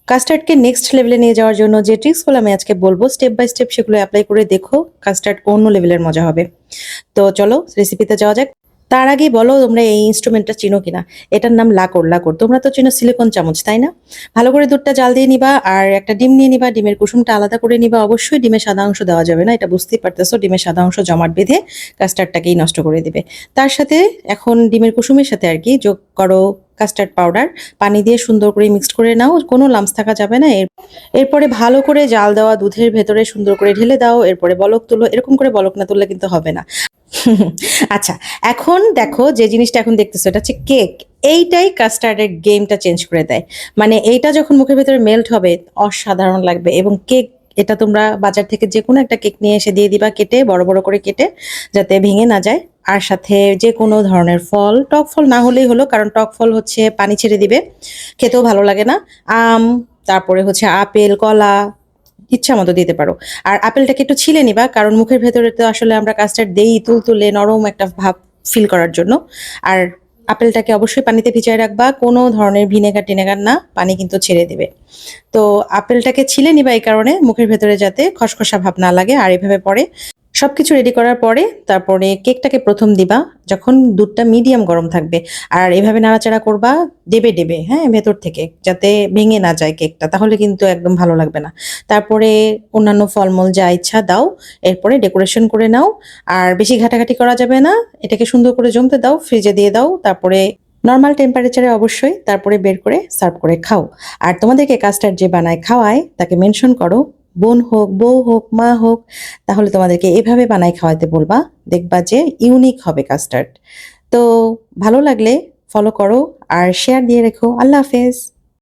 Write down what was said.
কাস্টার্ডকে next লেভেলে নিয়ে যাওয়ার জন্য যে ট্রিক্সগুলো আমি আজকে বলবো স্টেপ বাই স্টেপ সেগুলো অ্যাপ্লাই করে দেখো, কাস্টার্ড অন্য লেভেলের মজা হবে। তো চলো রেসিপিতে যাওয়া যাক। তার আগেই বলো তোমরা এই ইনস্ট্রুমেন্টটা চিনো কিনা। এটার নাম লাকড়। লাকড় তোমরা তো চিনো সিলিকন চামচ, তাই না? ভালো করে দুধটা জাল দিয়ে নিবা আর একটা ডিম নিয়ে নিবা। ডিমের কুসুমটা আলাদা করে নিবা। অবশ্যই ডিমের সাদা অংশ দেওয়া যাবে না, এটা বুঝতেই পারতেছো। ডিমের সাদা অংশ জমাট বেঁধে কাস্টার্ডটাকেই নষ্ট করে দিবে। তার সাথে এখন ডিমের কুসুমের সাথে আর কি যোগ করো কাস্টার্ড পাউডার। পানি দিয়ে সুন্দর করে মিক্সড করে নাও, কোনো লাম্পস থাকা যাবে না। এরপরে ভালো করে জাল দেওয়া দুধের ভেতরে সুন্দর করে ঢেলে দাও। এরপরে বলক তুলো। এরকম করে বলক না তুললে কিন্তু হবে না। আচ্ছা, এখন দেখো যে জিনিসটা এখন দেখতেছো এটা হচ্ছে কেক। এইটাই কাস্টার্ডের গেমটা চেঞ্জ করে দেয়। মানে এইটা যখন মুখের ভেতরে মেল্ট হবে অসাধারণ লাগবে। এবং কেক, এটা তোমরা বাজার থেকে যে কোনো একটা কেক নিয়ে এসে দিয়ে দিবা, কেটে বড় বড় করে কেটে, যাতে ভেঙে না যায়। আর সাথে যে কোনো ধরনের ফল, টক ফল না হলেই হলো, কারণ টক ফল হচ্ছে পানি ছেড়ে দিবে, খেতেও ভালো লাগে না। আম, তারপরে হচ্ছে আপেল, কলা, ইচ্ছা মতো দিতে পারো। আর আপেলটাকে একটু ছিলে নিবা, কারণ মুখের ভেতরে তো আসলে আমরা কাস্টার্ড দেই তুলতুলে নরম একটা ভাব ফিল করার জন্য। আর আপেলটাকে অবশ্যই পানিতে ভিজায় রাখবা, কোনো ধরনের ভিনেগার টিনেগার না, পানি কিন্তু ছেড়ে দিবে। তো আপেলটাকে ছিলে নিবা এই কারণে, মুখের ভেতরে যাতে খসখসা ভাব না লাগে। আর এভাবে পরে সবকিছু রেডি করার পরে তারপরে কেকটাকে প্রথম দিবা যখন দুধটা মিডিয়াম গরম থাকবে। আর এভাবে নাড়াচাড়া করবা ডেবে ডেবে, হ্যাঁ, ভেতর থেকে, যাতে ভেঙে না যায় কেকটা, তাহলে কিন্তু একদম ভালো লাগবে না। তারপরে অন্যান্য ফলমূল যা ইচ্ছা দাও। এরপরে ডেকোরেশন করে নাও। আর বেশি ঘাটাঘাটি করা যাবে না, এটাকে সুন্দর করে জমতে দাও, ফ্রিজে দিয়ে দাও। তারপরে নর্মাল টেম্পারেচারে অবশ্যই, তারপরে বের করে সার্ভ করে খাও। আর তোমাদেরকে কাস্টার্ড যে বানায় খাওয়ায় তাকে মেনশন করো, বোন হোক, বউ হোক, মা হোক, তাহলে তোমাদেরকে এভাবে বানাই খাওয়াতে বলবা। দেখবা যে ইউনিক হবে কাস্টার্ড। তো ভালো লাগলে ফলো করো আর শেয়ার দিয়ে রেখো। আল্লাহ হাফেজ।